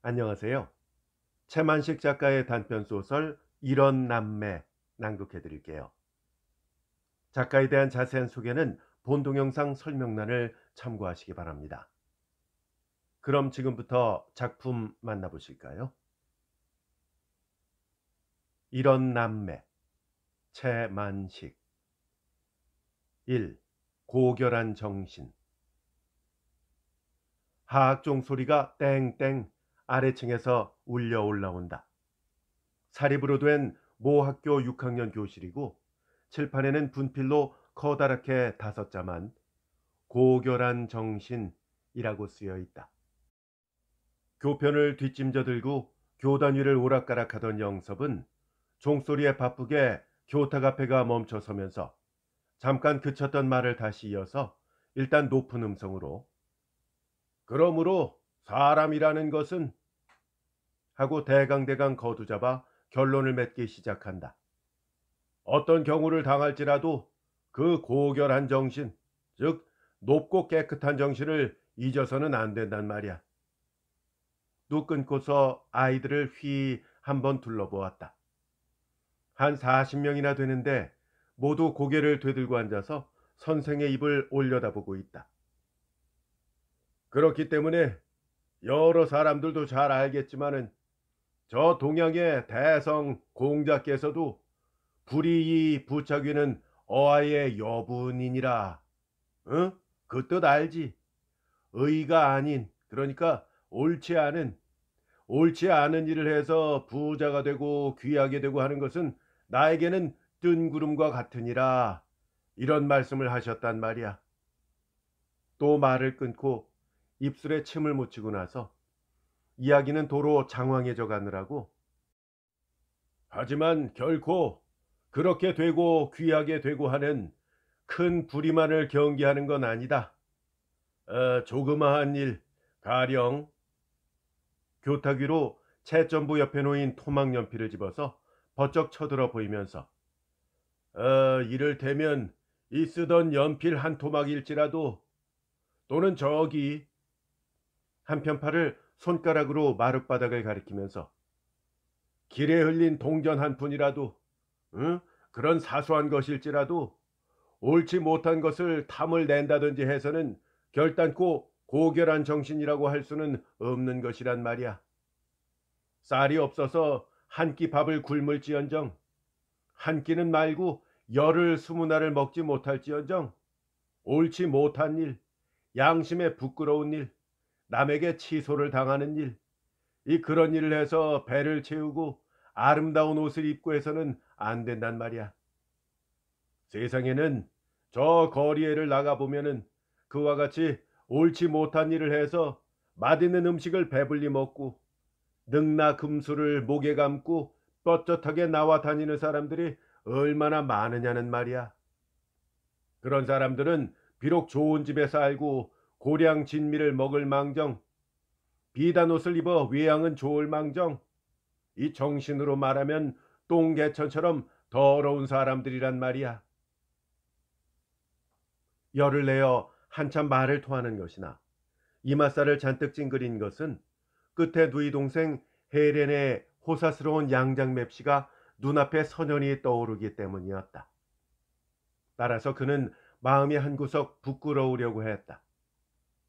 안녕하세요. 최만식 작가의 단편소설 이런 남매 낭독해 드릴게요. 작가에 대한 자세한 소개는 본 동영상 설명란을 참고하시기 바랍니다. 그럼 지금부터 작품 만나보실까요? 이런 남매 최만식 1. 고결한 정신. 하악종 소리가 땡땡 아래층에서 울려 올라온다. 사립으로 된 모 학교 6학년 교실이고 칠판에는 분필로 커다랗게 5자만 고결한 정신이라고 쓰여 있다. 교편을 뒷짐져 들고 교단 위를 오락가락하던 영섭은 종소리에 바쁘게 교탁 앞에가 멈춰서면서 잠깐 그쳤던 말을 다시 이어서 일단 높은 음성으로 그러므로 사람이라는 것은 하고 대강대강 거두잡아 결론을 맺기 시작한다. 어떤 경우를 당할지라도 그 고결한 정신, 즉 높고 깨끗한 정신을 잊어서는 안 된단 말이야. 눈 끊고서 아이들을 휘 한번 둘러보았다. 한 40명이나 되는데 모두 고개를 되들고 앉아서 선생의 입을 올려다보고 있다. 그렇기 때문에 여러 사람들도 잘 알겠지만은 저 동양의 대성 공자께서도 불이이 부착위는 어아의 여분이니라. 응? 그 뜻 알지? 의가 아닌, 그러니까 옳지 않은 일을 해서 부자가 되고 귀하게 되고 하는 것은 나에게는 뜬구름과 같으니라. 이런 말씀을 하셨단 말이야. 또 말을 끊고 입술에 침을 묻히고 나서 이야기는 도로 장황해져 가느라고 하지만 결코 그렇게 되고 귀하게 되고 하는 큰 부리만을 경계하는 건 아니다. 조그마한 일, 가령 교탁 위로 채점부 옆에 놓인 토막 연필을 집어서 버쩍 쳐들어 보이면서 이를테면 이 쓰던 연필 한 토막일지라도 또는 저기 한편 팔을 손가락으로 마룻바닥을 가리키면서 길에 흘린 동전 한 푼이라도 응? 그런 사소한 것일지라도 옳지 못한 것을 탐을 낸다든지 해서는 결단코 고결한 정신이라고 할 수는 없는 것이란 말이야. 쌀이 없어서 한 끼 밥을 굶을지언정 한 끼는 말고 열흘 20날을 먹지 못할지언정 옳지 못한 일, 양심에 부끄러운 일, 남에게 치소를 당하는 일, 이 그런 일을 해서 배를 채우고 아름다운 옷을 입고 해서는 안 된단 말이야. 세상에는 저 거리에를 나가보면은 그와 같이 옳지 못한 일을 해서 맛있는 음식을 배불리 먹고 능나 금수를 목에 감고 떳떳하게 나와 다니는 사람들이 얼마나 많으냐는 말이야. 그런 사람들은 비록 좋은 집에 살고 고량 진미를 먹을 망정, 비단 옷을 입어 외양은 좋을 망정, 이 정신으로 말하면 똥개천처럼 더러운 사람들이란 말이야. 열을 내어 한참 말을 토하는 것이나 이맛살을 잔뜩 찡그린 것은 끝에 누이 동생 헤렌의 호사스러운 양장 맵시가 눈앞에 선연히 떠오르기 때문이었다. 따라서 그는 마음이 한구석 부끄러우려고 했다.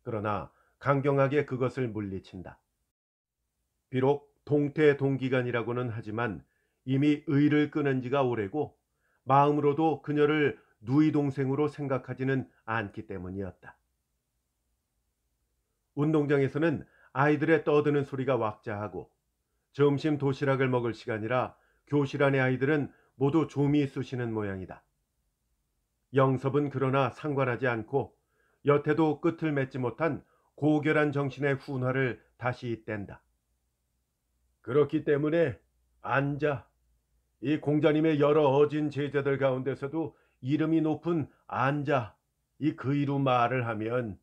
그러나 강경하게 그것을 물리친다. 비록 동태동기간이라고는 하지만 이미 의를 끊은 지가 오래고 마음으로도 그녀를 누이 동생으로 생각하지는 않기 때문이었다. 운동장에서는 아이들의 떠드는 소리가 왁자하고 점심 도시락을 먹을 시간이라 교실 안의 아이들은 모두 좀이 쑤시는 모양이다. 영섭은 그러나 상관하지 않고 여태도 끝을 맺지 못한 고결한 정신의 훈화를 다시 뗀다. 그렇기 때문에 안자, 이 공자님의 여러 어진 제자들 가운데서도 이름이 높은 안자, 이 그이로 말을 하면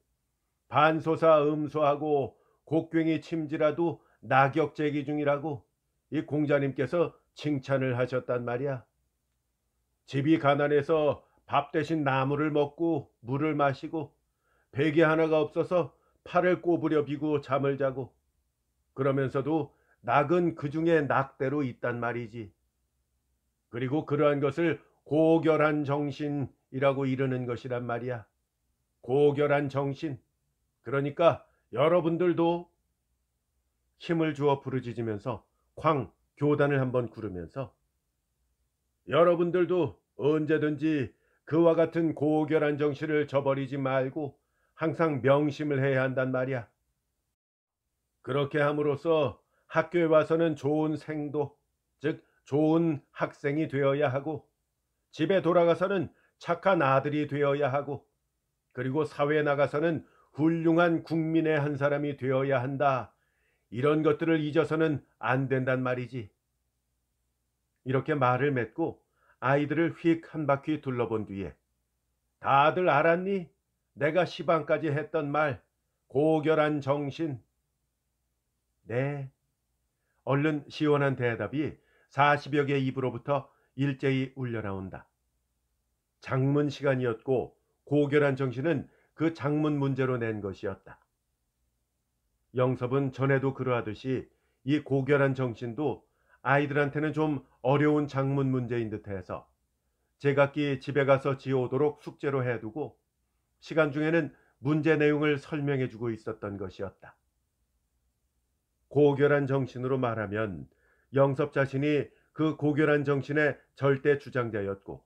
반소사 음소하고 곡괭이 침지라도 낙역제기 중이라고 이 공자님께서 칭찬을 하셨단 말이야. 집이 가난해서 밥 대신 나물을 먹고 물을 마시고 베개 하나가 없어서 팔을 꼬부려 비고 잠을 자고 그러면서도 낙은 그 중에 낙대로 있단 말이지. 그리고 그러한 것을 고결한 정신이라고 이르는 것이란 말이야. 고결한 정신. 그러니까 여러분들도 힘을 주어 부르짖으면서 교단을 한번 구르면서 여러분들도 언제든지 그와 같은 고결한 정신을 저버리지 말고 항상 명심을 해야 한단 말이야. 그렇게 함으로써 학교에 와서는 좋은 생도, 즉 좋은 학생이 되어야 하고 집에 돌아가서는 착한 아들이 되어야 하고 그리고 사회에 나가서는 훌륭한 국민의 한 사람이 되어야 한다. 이런 것들을 잊어서는 안 된단 말이지. 이렇게 말을 맺고 아이들을 휙 한 바퀴 둘러본 뒤에 다들 알았니? 내가 시방까지 했던 말, 고결한 정신. 네. 얼른 시원한 대답이 40여 개 입으로부터 일제히 울려나온다. 장문 시간이었고 고결한 정신은 그 장문 문제로 낸 것이었다. 영섭은 전에도 그러하듯이 이 고결한 정신도 아이들한테는 좀 어려운 장문 문제인 듯해서 제각기 집에 가서 지어오도록 숙제로 해두고 시간 중에는 문제 내용을 설명해주고 있었던 것이었다. 고결한 정신으로 말하면 영섭 자신이 그 고결한 정신의 절대 주장자였고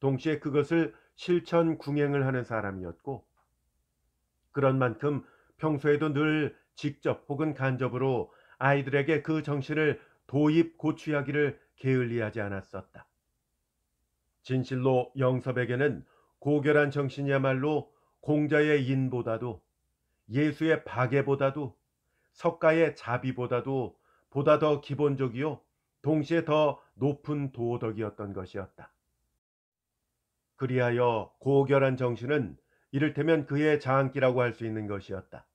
동시에 그것을 실천 궁행을 하는 사람이었고 그런 만큼 평소에도 늘 직접 혹은 간접으로 아이들에게 그 정신을 도입 고취하기를 게을리하지 않았었다. 진실로 영섭에게는 고결한 정신이야말로 공자의 인보다도 예수의 박애보다도 석가의 자비보다도 보다 더 기본적이요 동시에 더 높은 도덕이었던 것이었다. 그리하여 고결한 정신은 이를테면 그의 장기라고 할 수 있는 것이었다.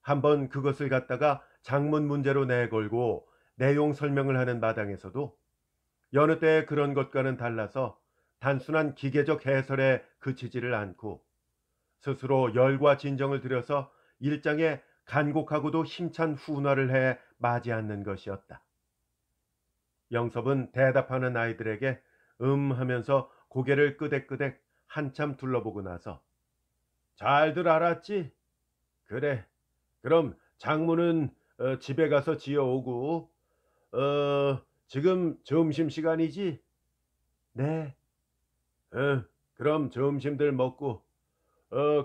한번 그것을 갖다가 장문 문제로 내걸고 내용 설명을 하는 마당에서도 여느 때의 그런 것과는 달라서 단순한 기계적 해설에 그치지를 않고 스스로 열과 진정을 들여서 일장에 간곡하고도 힘찬 훈화를 해 마지 않는 것이었다. 영섭은 대답하는 아이들에게 하면서 고개를 끄덕끄덕 한참 둘러보고 나서 잘들 알았지? 그래. 그럼 장문은 집에 가서 지어오고 지금 점심시간이지? 네. 그럼 점심들 먹고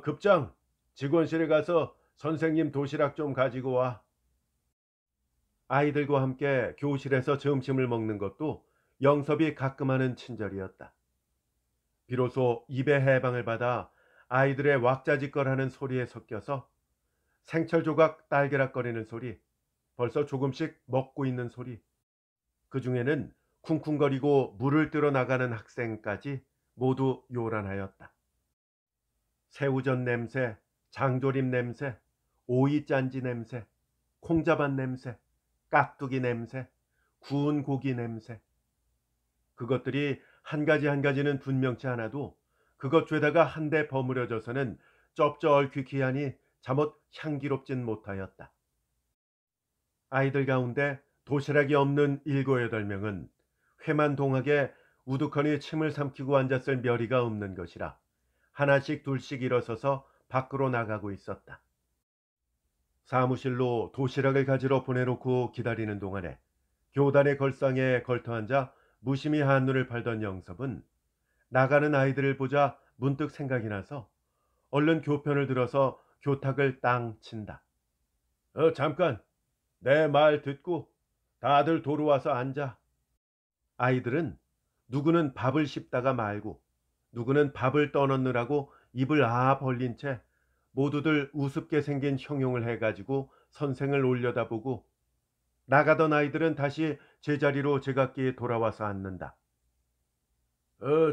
급장 직원실에 가서 선생님 도시락 좀 가지고 와. 아이들과 함께 교실에서 점심을 먹는 것도 영섭이 가끔 하는 친절이었다. 비로소 입의 해방을 받아 아이들의 왁자지껄하는 소리에 섞여서 생철 조각 딸기락거리는 소리, 벌써 조금씩 먹고 있는 소리, 그 중에는 쿵쿵거리고 물을 뜨러 나가는 학생까지 모두 요란하였다. 새우젓 냄새, 장조림 냄새, 오이짠지 냄새, 콩자반 냄새, 깍두기 냄새, 구운 고기 냄새. 그것들이 한 가지 한 가지는 분명치 않아도 그것 죄다가 한데 버무려져서는 쩝쩝귀귀하니 잠옷 향기롭진 못하였다. 아이들 가운데 도시락이 없는 7, 8명은 회만 동하게 우두커니 침을 삼키고 앉았을 며리가 없는 것이라 하나씩 둘씩 일어서서 밖으로 나가고 있었다. 사무실로 도시락을 가지러 보내놓고 기다리는 동안에 교단의 걸상에 걸터앉아 무심히 한눈을 팔던 영섭은 나가는 아이들을 보자 문득 생각이 나서 얼른 교편을 들어서 교탁을 땅 친다. 잠깐 내 말 듣고 다들 도로 와서 앉아. 아이들은 누구는 밥을 씹다가 말고 누구는 밥을 떠넣느라고 입을 벌린 채 모두들 우습게 생긴 형용을 해가지고 선생을 올려다보고 나가던 아이들은 다시 제자리로 제각기 돌아와서 앉는다.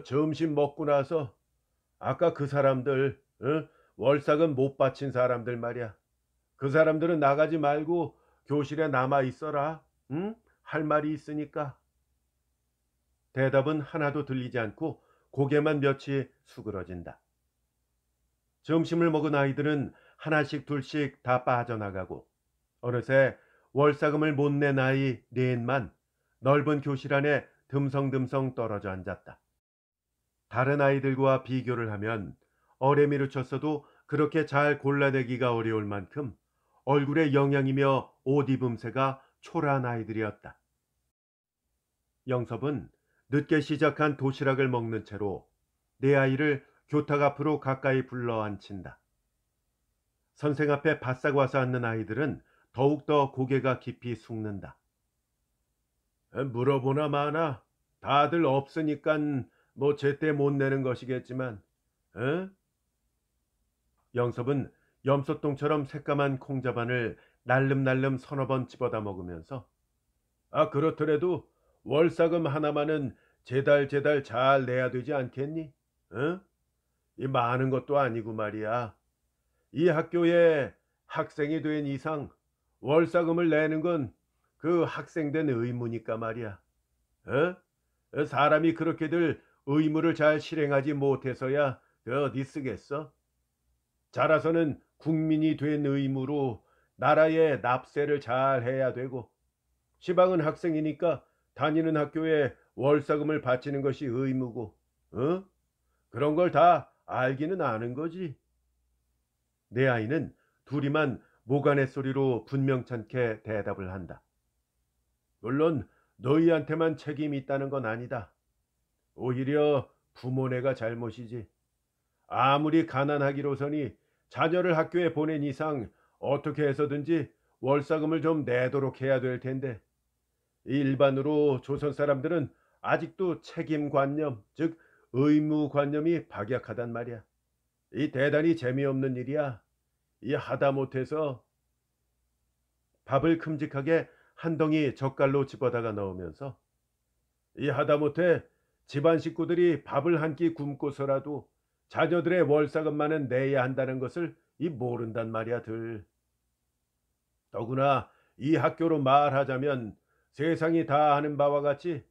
점심 먹고 나서 아까 그 사람들 월삭은 못 바친 사람들 말이야. 그 사람들은 나가지 말고 교실에 남아 있어라. 응? 할 말이 있으니까. 대답은 하나도 들리지 않고 고개만 몇이 수그러진다. 점심을 먹은 아이들은 하나씩 둘씩 다 빠져나가고 어느새 월사금을 못 낸 아이 넷만 넓은 교실 안에 듬성듬성 떨어져 앉았다. 다른 아이들과 비교를 하면 어레미를 쳤어도 그렇게 잘 골라내기가 어려울 만큼 얼굴에 영양이며 옷 입음새가 초라한 아이들이었다. 영섭은 늦게 시작한 도시락을 먹는 채로 내 아이를 교탁 앞으로 가까이 불러 앉힌다. 선생 앞에 바싹 와서 앉는 아이들은 더욱더 고개가 깊이 숙는다. 물어보나 마나 다들 없으니깐 뭐 제때 못 내는 것이겠지만, 에? 영섭은 염소똥처럼 새까만 콩자반을 날름날름 서너 번 집어다 먹으면서 그렇더라도 월사금 하나만은 제달 잘 내야 되지 않겠니? 어? 이 많은 것도 아니고 말이야. 이 학교에 학생이 된 이상 월사금을 내는 건 그 학생된 의무니까 말이야. 사람이 그렇게들 의무를 잘 실행하지 못해서야 어디 쓰겠어? 자라서는 국민이 된 의무로 나라에 납세를 잘 해야 되고, 시방은 학생이니까 다니는 학교에 월사금을 바치는 것이 의무고, 어? 그런 걸 다 알기는 아는 거지. 내 아이는 둘이만 모가네 소리로 분명찮게 대답을 한다. 물론 너희한테만 책임이 있다는 건 아니다. 오히려 부모네가 잘못이지. 아무리 가난하기로서니 자녀를 학교에 보낸 이상 어떻게 해서든지 월사금을 좀 내도록 해야 될 텐데, 일반으로 조선 사람들은 아직도 책임관념, 즉 의무관념이 박약하단 말이야. 이 대단히 재미없는 일이야. 이 하다못해서 밥을 큼직하게 한 덩이 젓갈로 집어다가 넣으면서, 이 하다못해 집안 식구들이 밥을 한 끼 굶고서라도 자녀들의 월사금만은 내야 한다는 것을 이 모른단 말이야.들. 더구나 이 학교로 말하자면 세상이 다 아는 바와 같이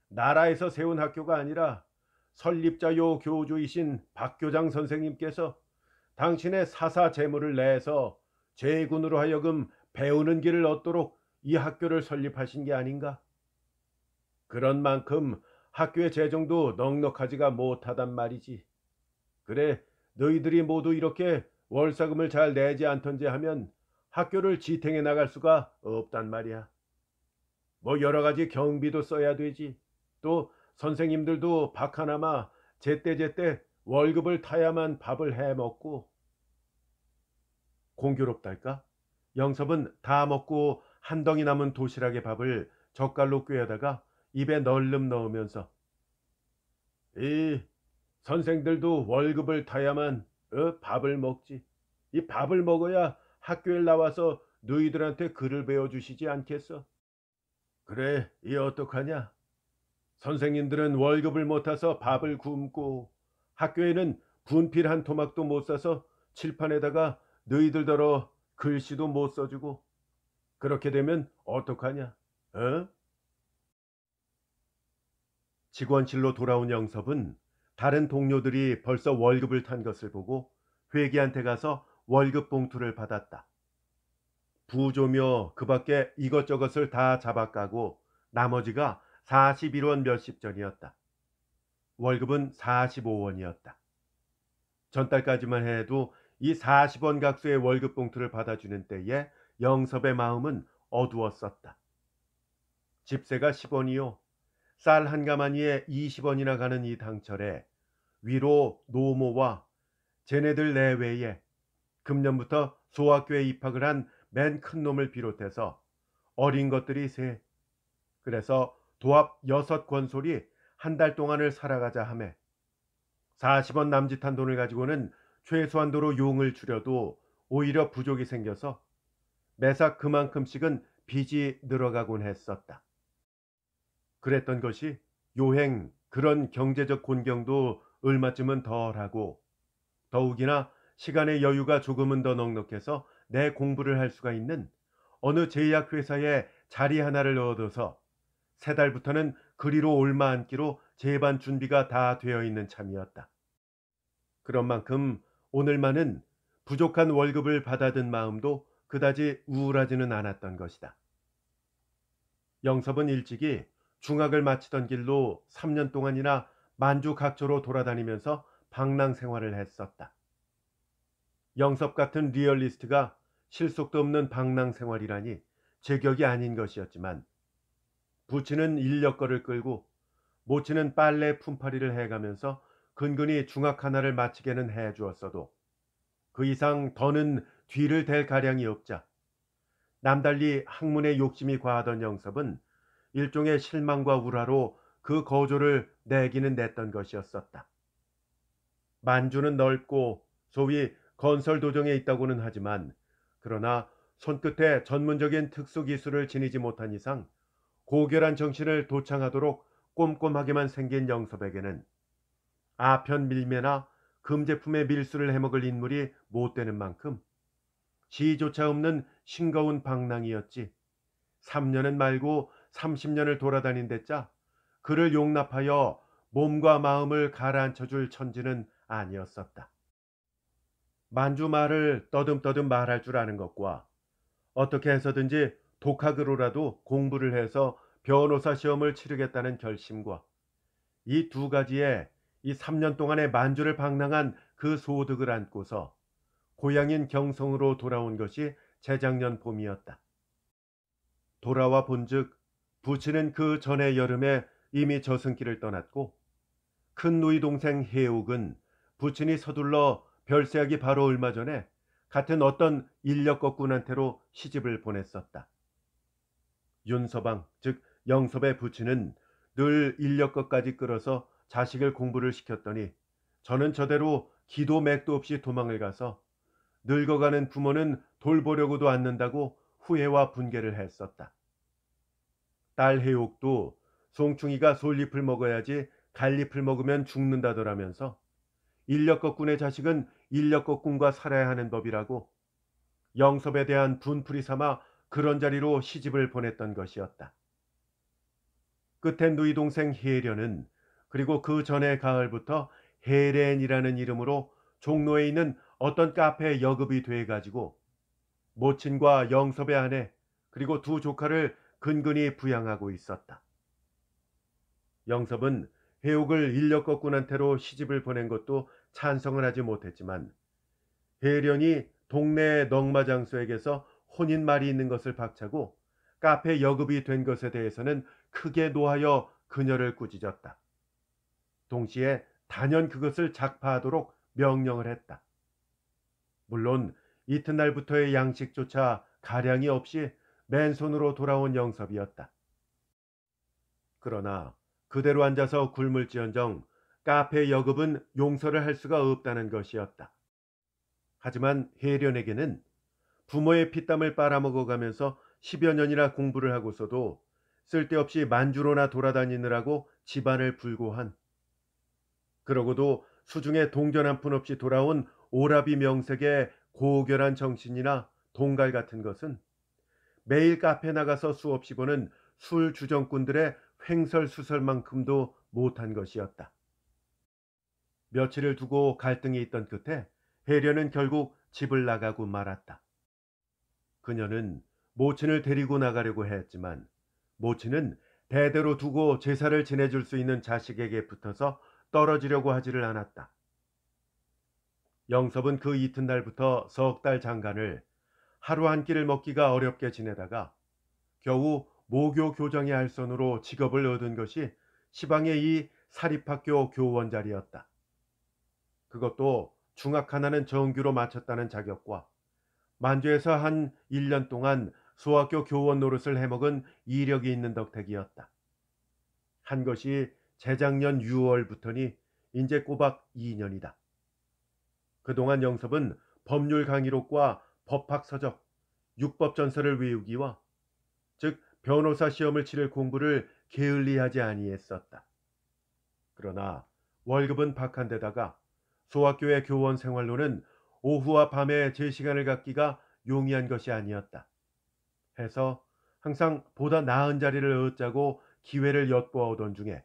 나라에서 세운 학교가 아니라 설립자요 교주이신 박교장 선생님께서 당신의 사사 재물을 내서 제군으로 하여금 배우는 길을 얻도록 이 학교를 설립하신 게 아닌가? 그런 만큼 학교의 재정도 넉넉하지가 못하단 말이지. 그래, 너희들이 모두 이렇게 월사금을 잘 내지 않던지 하면 학교를 지탱해 나갈 수가 없단 말이야. 뭐 여러 가지 경비도 써야 되지. 또 선생님들도 박 하나마 제때제때 월급을 타야만 밥을 해 먹고. 공교롭달까? 영섭은 다 먹고 한 덩이 남은 도시락의 밥을 젓갈로 꿰어다가 입에 널름 넣으면서, 이 선생들도 월급을 타야만 밥을 먹지. 이 밥을 먹어야 학교에 나와서 너희들한테 글을 배워주시지 않겠어? 그래, 이 어떡하냐? 선생님들은 월급을 못 타서 밥을 굶고, 학교에는 분필 한 토막도 못 사서 칠판에다가 너희들더러 글씨도 못 써주고, 그렇게 되면 어떡하냐? 어? 직원실로 돌아온 영섭은 다른 동료들이 벌써 월급을 탄 것을 보고 회계한테 가서 월급 봉투를 받았다. 부조며 그 밖에 이것저것을 다 잡아가고 나머지가 41원 몇십 전이었다. 월급은 45원이었다. 전달까지만 해도 이 40원 각수의 월급 봉투를 받아주는 때에 영섭의 마음은 어두웠었다. 집세가 10원이요. 쌀 한 가마니에 20원이나 가는 이 당철에 위로 노모와 쟤네들 내외에 금년부터 소학교에 입학을 한 맨 큰 놈을 비롯해서 어린 것들이 세. 그래서 도합 6권솔이 한 달 동안을 살아가자 하매 40원 남짓한 돈을 가지고는 최소한도로 용을 줄여도 오히려 부족이 생겨서 매사 그만큼씩은 빚이 늘어가곤 했었다. 그랬던 것이 요행 그런 경제적 곤경도 얼마쯤은 덜하고, 더욱이나 시간의 여유가 조금은 더 넉넉해서 내 공부를 할 수가 있는 어느 제약회사에 자리 하나를 얻어서 세 달부터는 그리로 올마앉기로 제반 준비가 다 되어 있는 참이었다. 그런 만큼 오늘만은 부족한 월급을 받아든 마음도 그다지 우울하지는 않았던 것이다. 영섭은 일찍이 중학을 마치던 길로 3년 동안이나 만주 각처로 돌아다니면서 방랑 생활을 했었다. 영섭 같은 리얼리스트가 실속도 없는 방랑 생활이라니 제격이 아닌 것이었지만 부치는 인력거를 끌고 모치는 빨래 품팔이를 해가면서 근근히 중학 하나를 마치게는 해주었어도 그 이상 더는 뒤를 댈 가량이 없자 남달리 학문에 욕심이 과하던 영섭은 일종의 실망과 우라로 그 거조를 내기는 냈던 것이었었다. 만주는 넓고 소위 건설 도정에 있다고는 하지만 그러나 손끝에 전문적인 특수기술을 지니지 못한 이상 고결한 정신을 도창하도록 꼼꼼하게만 생긴 영섭에게는 아편 밀매나 금제품의 밀수를 해먹을 인물이 못 되는 만큼 시조차 없는 싱거운 방랑이었지. 3년은 말고 30년을 돌아다닌 데짜 그를 용납하여 몸과 마음을 가라앉혀줄 천지는 아니었었다. 만주 말을 떠듬떠듬 말할 줄 아는 것과 어떻게 해서든지 독학으로라도 공부를 해서 변호사 시험을 치르겠다는 결심과 이 두 가지에 이 3년 동안의 만주를 방랑한 그 소득을 안고서 고향인 경성으로 돌아온 것이 재작년 봄이었다. 돌아와 본즉 부치는 그 전해 여름에 이미 저승길을 떠났고 큰 누이 동생 해옥은 부친이 서둘러 별세하기 바로 얼마 전에 같은 어떤 인력거꾼한테로 시집을 보냈었다. 윤서방 즉 영섭의 부친은 늘 인력거까지 끌어서 자식을 공부를 시켰더니 저는 저대로 기도 맥도 없이 도망을 가서 늙어가는 부모는 돌보려고도 않는다고 후회와 분개를 했었다. 딸 해옥도 송충이가 솔잎을 먹어야지 갈잎을 먹으면 죽는다더라면서 인력거꾼의 자식은 인력거꾼과 살아야 하는 법이라고 영섭에 대한 분풀이 삼아 그런 자리로 시집을 보냈던 것이었다. 끝엔 누이 동생 해련은 그리고 그 전해 가을부터 해렌이라는 이름으로 종로에 있는 어떤 카페에 여급이 돼가지고 모친과 영섭의 아내 그리고 두 조카를 근근히 부양하고 있었다. 영섭은 해옥을 인력거꾼한테로 시집을 보낸 것도 찬성을 하지 못했지만 해련이 동네 넝마장수에게서 혼인말이 있는 것을 박차고 카페 여급이 된 것에 대해서는 크게 노하여 그녀를 꾸짖었다. 동시에 단연 그것을 작파하도록 명령을 했다. 물론 이튿날부터의 양식조차 가량이 없이 맨손으로 돌아온 영섭이었다. 그러나 그대로 앉아서 굶을지언정 카페 여급은 용서를 할 수가 없다는 것이었다. 하지만 해련에게는 부모의 피땀을 빨아먹어가면서 10여 년이나 공부를 하고서도 쓸데없이 만주로나 돌아다니느라고 집안을 불고한 그러고도 수중에 동전 한 푼 없이 돌아온 오라비 명색의 고결한 정신이나 동갈 같은 것은 매일 카페 나가서 수없이 보는 술 주정꾼들의 횡설수설만큼도 못한 것이었다. 며칠을 두고 갈등이 있던 끝에 해련은 결국 집을 나가고 말았다. 그녀는 모친을 데리고 나가려고 했지만 모친은 대대로 두고 제사를 지내줄 수 있는 자식에게 붙어서 떨어지려고 하지를 않았다. 영섭은 그 이튿날부터 석 달 장간을 하루 한 끼를 먹기가 어렵게 지내다가 겨우 모교 교정의 알선으로 직업을 얻은 것이 시방의 이 사립학교 교원 자리였다. 그것도 중학 하나는 정규로 마쳤다는 자격과 만주에서 한 1년 동안 소학교 교원 노릇을 해먹은 이력이 있는 덕택이었다. 한 것이 재작년 6월부터니 이제 꼬박 2년이다. 그동안 영섭은 법률 강의록과 법학서적, 육법전서를 외우기와 즉 변호사 시험을 치를 공부를 게을리하지 아니했었다. 그러나 월급은 박한데다가 소학교의 교원 생활로는 오후와 밤에 제 시간을 갖기가 용이한 것이 아니었다. 해서 항상 보다 나은 자리를 얻자고 기회를 엿보아오던 중에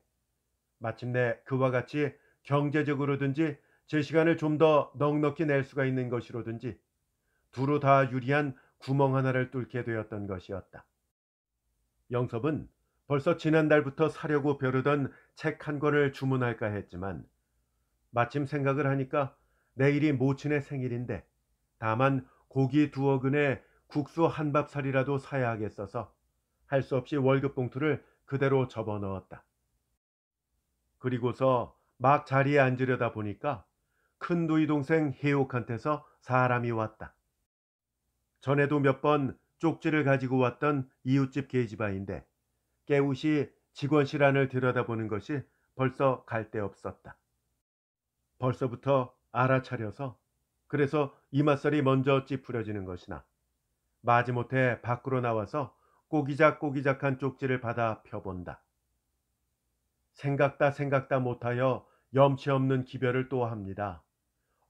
마침내 그와 같이 경제적으로든지 제 시간을 좀 더 넉넉히 낼 수가 있는 것이로든지 두루 다 유리한 구멍 하나를 뚫게 되었던 것이었다. 영섭은 벌써 지난달부터 사려고 벼르던 책 한 권을 주문할까 했지만 마침 생각을 하니까 내일이 모친의 생일인데 다만 고기 2어근에 국수 한 밥살이라도 사야 하겠어서 할 수 없이 월급 봉투를 그대로 접어넣었다. 그리고서 막 자리에 앉으려다 보니까 큰 누이 동생 혜옥한테서 사람이 왔다. 전에도 몇 번 쪽지를 가지고 왔던 이웃집 계집아인데 깨우시 직원실 안을 들여다보는 것이 벌써 갈 데 없었다. 벌써부터 알아차려서 그래서 이맛살이 먼저 찌푸려지는 것이나 마지못해 밖으로 나와서 꼬기작꼬기작한 쪽지를 받아 펴본다. 생각다 못하여 염치 없는 기별을 또 합니다.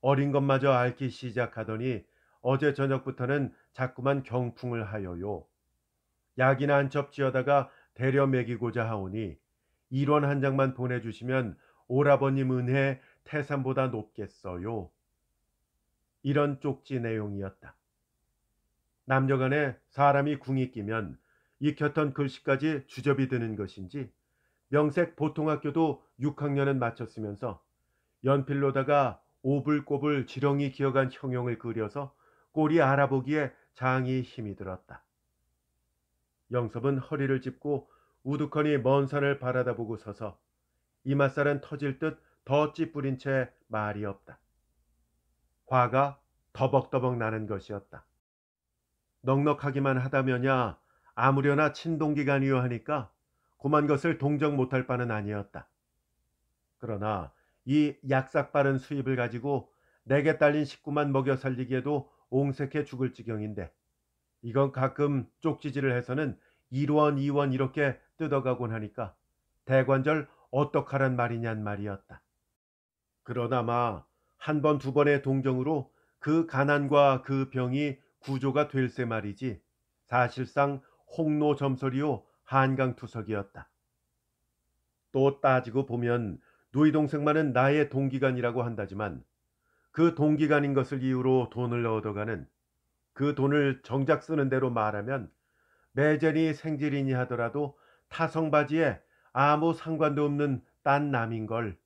어린 것마저 앓기 시작하더니 어제 저녁부터는 자꾸만 경풍을 하여요. 약이나 한 첩 쥐어다가 데려 먹이고자 하오니 일원 한 장만 보내주시면 오라버님 은혜 태산보다 높겠어요. 이런 쪽지 내용이었다. 남녀간에 사람이 궁이 끼면 익혔던 글씨까지 주접이 드는 것인지 명색 보통학교도 6학년은 마쳤으면서 연필로다가 오불꼬불 지렁이 기어간 형용을 그려서 꼴이 알아보기에 장이 힘이 들었다. 영섭은 허리를 짚고 우두커니 먼 산을 바라다보고 서서 이맛살은 터질 듯 더 찌푸린 채 말이 없다. 화가 더벅더벅 나는 것이었다. 넉넉하기만 하다면야 아무려나 친동기간이요 하니까 고만 것을 동정 못할 바는 아니었다. 그러나 이 약삭빠른 수입을 가지고 내게 딸린 식구만 먹여 살리기에도 옹색해 죽을 지경인데 이건 가끔 쪽지질을 해서는 1원 2원 이렇게 뜯어가곤 하니까 대관절 어떡하란 말이냔 말이었다. 그러나마 한 번 두 번의 동정으로 그 가난과 그 병이 구조가 될세 말이지 사실상 홍로 점설이요 한강투석이었다. 또 따지고 보면 누이 동생만은 나의 동기간이라고 한다지만 그 동기간인 것을 이유로 돈을 얻어가는 그 돈을 정작 쓰는 대로 말하면 매전이 생질이니 하더라도 타성바지에 아무 상관도 없는 딴 남인걸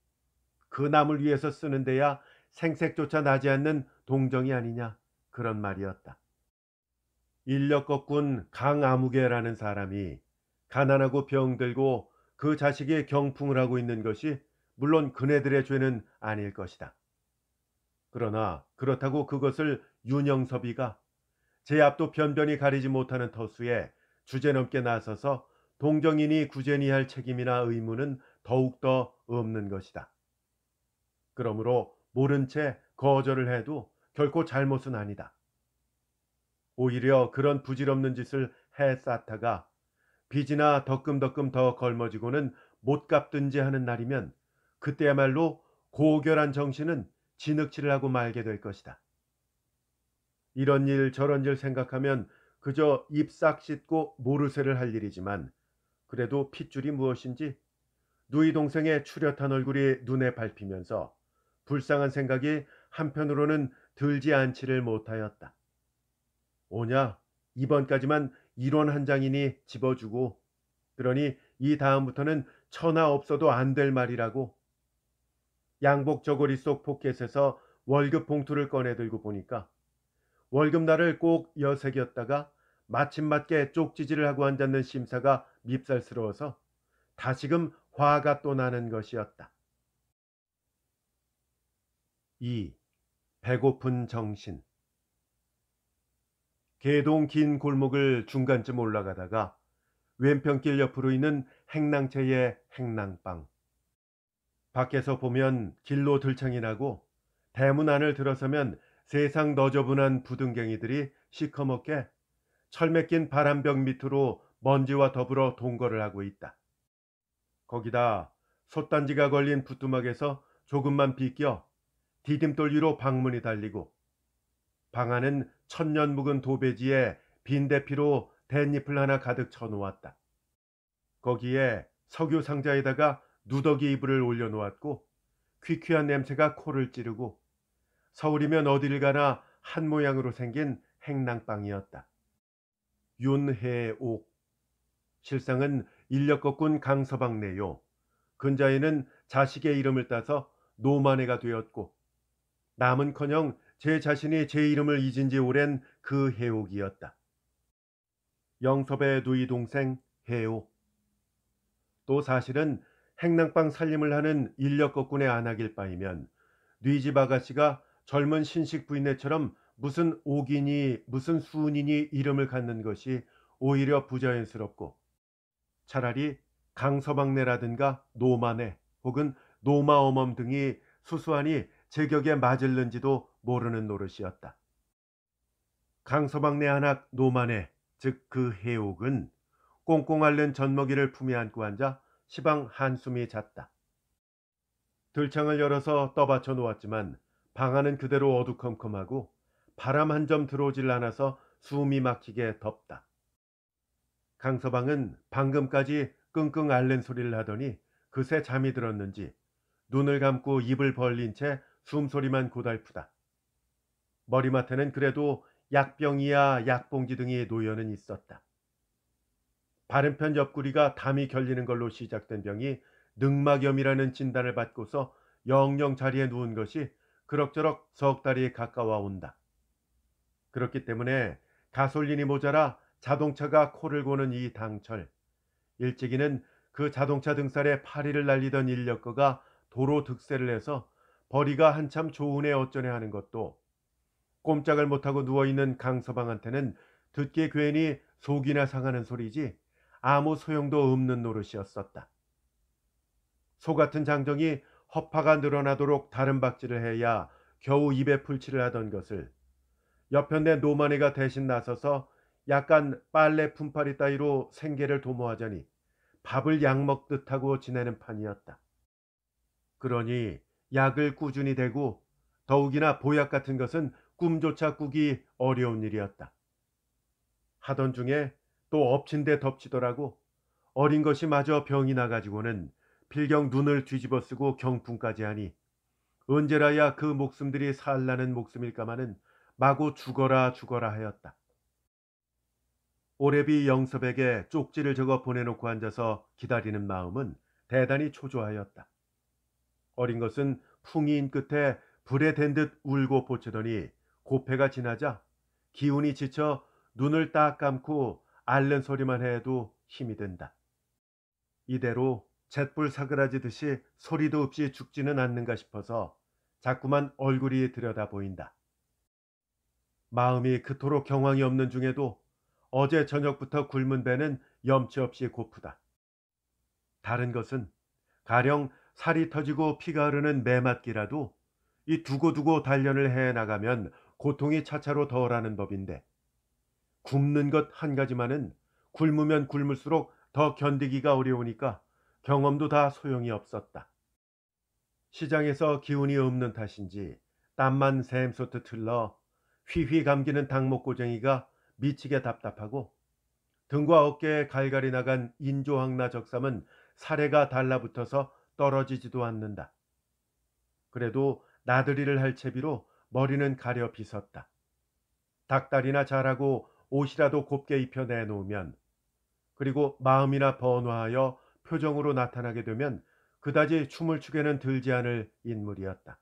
그 남을 위해서 쓰는 데야 생색조차 나지 않는 동정이 아니냐 그런 말이었다. 인력거꾼 강아무개라는 사람이 가난하고 병들고 그 자식이 경풍을 하고 있는 것이 물론 그네들의 죄는 아닐 것이다. 그러나 그렇다고 그것을 윤영섭이가 제 앞도 변변히 가리지 못하는 터수에 주제넘게 나서서 동정인이 구제니 할 책임이나 의무는 더욱더 없는 것이다. 그러므로 모른 채 거절을 해도 결코 잘못은 아니다. 오히려 그런 부질없는 짓을 해쌓다가 빚이나 덕금덕금 더 걸머지고는 못 갚든지 하는 날이면 그때야말로 고결한 정신은 진흙질을 하고 말게 될 것이다. 이런 일 저런 일 생각하면 그저 입 싹 씻고 모르쇠를 할 일이지만 그래도 핏줄이 무엇인지 누이 동생의 추렷한 얼굴이 눈에 밟히면서 불쌍한 생각이 한편으로는 들지 않지를 못하였다. 오냐 이번까지만 1원 한 장이니 집어주고 그러니 이 다음부터는 천하 없어도 안 될 말이라고. 양복 저고리 속 포켓에서 월급 봉투를 꺼내 들고 보니까 월급날을 꼭 여새겼다가 마침 맞게 쪽지질을 하고 앉았는 심사가 밉살스러워서 다시금 화가 또 나는 것이었다. 2. 배고픈 정신. 개동 긴 골목을 중간쯤 올라가다가 왼편길 옆으로 있는 행랑채의 행랑빵. 밖에서 보면 길로 들창이 나고 대문 안을 들어서면 세상 너저분한 부등갱이들이 시커멓게 철매 낀 바람벽 밑으로 먼지와 더불어 동거를 하고 있다. 거기다 솥단지가 걸린 부뚜막에서 조금만 비껴 디딤돌 위로 방문이 달리고 방 안은 천년 묵은 도배지에 빈 대피로 댄잎을 하나 가득 쳐놓았다. 거기에 석유 상자에다가 누더기 이불을 올려놓았고 퀴퀴한 냄새가 코를 찌르고 서울이면 어딜 가나 한 모양으로 생긴 행랑빵이었다. 윤해옥. 실상은 인력거꾼 강서방내요. 근자에는 자식의 이름을 따서 노만해가 되었고, 남은커녕 제 자신이 제 이름을 잊은 지 오랜 그 해옥이었다. 영섭의 누이 동생 해옥. 또 사실은 행랑방 살림을 하는 인력거꾼의 아낙일 바이면 뉘집 아가씨가 젊은 신식 부인네처럼 무슨 옥이니 무슨 수은이니 이름을 갖는 것이 오히려 부자연스럽고, 차라리 강서방네라든가 노마네 혹은 노마어멈 등이 수수하니 제격에 맞을는지도 모르는 노릇이었다. 강서방네 아낙 노마네, 즉 그 해옥은 꽁꽁 앓는 젖먹이를 품에 안고 앉아 시방 한숨이 잤다. 들창을 열어서 떠받쳐 놓았지만 방 안은 그대로 어두컴컴하고 바람 한 점 들어오질 않아서 숨이 막히게 덥다. 강서방은 방금까지 끙끙 앓는 소리를 하더니 그새 잠이 들었는지 눈을 감고 입을 벌린 채 숨소리만 고달프다. 머리맡에는 그래도 약병이야 약봉지 등이 놓여는 있었다. 바른편 옆구리가 담이 결리는 걸로 시작된 병이 늑막염이라는 진단을 받고서 영영 자리에 누운 것이 그럭저럭 석 달이 가까워 온다. 그렇기 때문에 가솔린이 모자라 자동차가 코를 고는 이 당철, 일찍이는 그 자동차 등살에 파리를 날리던 인력거가 도로 득세를 해서 벌이가 한참 좋으네 어쩌네 하는 것도 꼼짝을 못하고 누워있는 강서방한테는 듣기에 괜히 속이나 상하는 소리지 아무 소용도 없는 노릇이었었다. 소같은 장정이 허파가 늘어나도록 다른 박질을 해야 겨우 입에 풀칠을 하던 것을 옆편내 노마네가 대신 나서서 약간 빨래 품팔이 따위로 생계를 도모하자니 밥을 약 먹듯 하고 지내는 판이었다. 그러니 약을 꾸준히 대고 더욱이나 보약 같은 것은 꿈조차 꾸기 어려운 일이었다. 하던 중에 또 엎친 데 덮치더라고. 어린 것이 마저 병이 나가지고는 필경 눈을 뒤집어 쓰고 경풍까지 하니 언제라야 그 목숨들이 살라는 목숨일까마는 마구 죽어라 죽어라 하였다. 오래비 영섭에게 쪽지를 적어 보내놓고 앉아서 기다리는 마음은 대단히 초조하였다. 어린 것은 풍이인 끝에 불에 댄 듯 울고 보채더니 고패가 지나자 기운이 지쳐 눈을 딱 감고 앓는 소리만 해도 힘이 든다. 이대로 잿불 사그라지듯이 소리도 없이 죽지는 않는가 싶어서 자꾸만 얼굴이 들여다 보인다. 마음이 그토록 경황이 없는 중에도 어제 저녁부터 굶은 배는 염치 없이 고프다. 다른 것은 가령 살이 터지고 피가 흐르는 매맞기라도 이 두고두고 단련을 해나가면 고통이 차차로 덜하는 법인데, 굶는 것 한 가지만은 굶으면 굶을수록 더 견디기가 어려우니까 경험도 다 소용이 없었다. 시장에서 기운이 없는 탓인지 땀만 샘솟듯 흘러 휘휘 감기는 닭목고쟁이가 미치게 답답하고, 등과 어깨에 갈갈이 나간 인조항나 적삼은 사레가 달라붙어서 떨어지지도 않는다. 그래도 나들이를 할 채비로 머리는 가려 빗었다. 닭다리나 잘하고 옷이라도 곱게 입혀 내놓으면, 그리고 마음이나 번화하여 표정으로 나타나게 되면 그다지 춤을 추게는 들지 않을 인물이었다.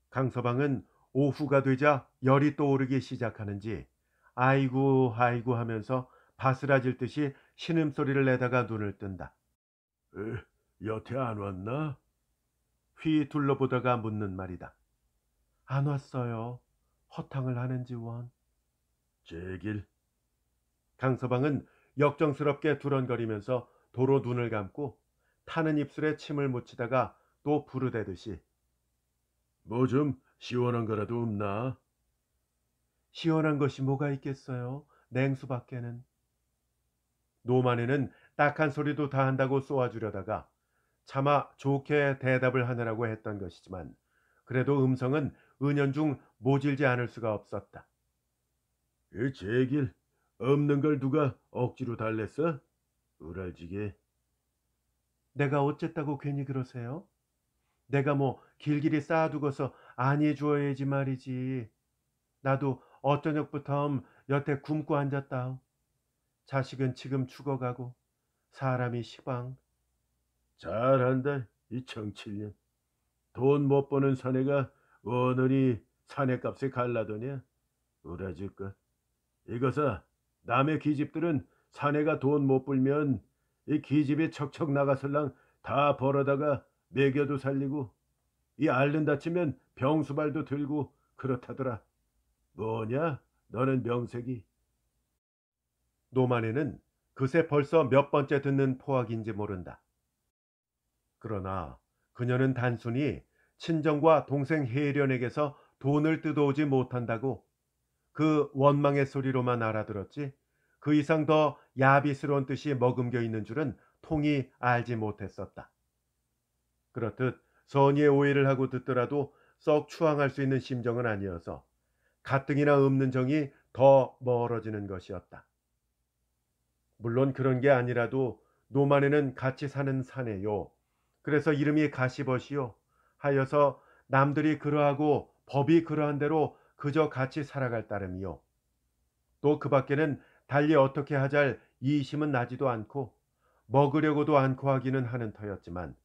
강서방은 오후가 되자 열이 떠오르기 시작하는지 아이고 아이고 하면서 바스라질 듯이 신음소리를 내다가 눈을 뜬다. 여태 안 왔나? 휘 둘러보다가 묻는 말이다. 안 왔어요. 허탕을 하는지 원. 제길. 강서방은 역정스럽게 두런거리면서 도로 눈을 감고 타는 입술에 침을 묻히다가 또 부르대듯이 뭐 좀 시원한 거라도 없나? 시원한 것이 뭐가 있겠어요? 냉수밖에는. 노만에는 딱한 소리도 다 한다고 쏘아주려다가 차마 좋게 대답을 하느라고 했던 것이지만 그래도 음성은 은연중 모질지 않을 수가 없었다. 제길, 없는 걸 누가 억지로 달랬어? 우랄지게. 내가 어쨌다고 괜히 그러세요? 내가 뭐 길길이 쌓아두고서 아니 주어야지 말이지. 나도 어저녁부터 여태 굶고 앉았다오. 자식은 지금 죽어가고 사람이 시방. 잘한다, 이 정칠년. 돈 못 버는 사내가 원원이 사내값에 갈라더냐? 우라질 것. 이거사, 남의 기집들은 사내가 돈 못 벌면 이 기집에 척척 나가설랑 다 벌어다가 먹여도 살리고, 이 앓는 다치면 병수발도 들고 그렇다더라. 뭐냐? 너는 명색이. 노만에는 그새 벌써 몇 번째 듣는 포악인지 모른다. 그러나 그녀는 단순히 친정과 동생 혜련에게서 돈을 뜯어오지 못한다고 그 원망의 소리로만 알아들었지, 그 이상 더 야비스러운 뜻이 머금겨 있는 줄은 통이 알지 못했었다. 그렇듯 선의의 오해를 하고 듣더라도 썩 추앙할 수 있는 심정은 아니어서 가뜩이나 없는 정이 더 멀어지는 것이었다. 물론 그런 게 아니라도 노만에는 같이 사는 사내요, 그래서 이름이 가시벗이요 하여서 남들이 그러하고 법이 그러한 대로 그저 같이 살아갈 따름이요, 또 그 밖에는 달리 어떻게 하잘 이심은 나지도 않고 먹으려고도 않고 하기는 하는 터였지만,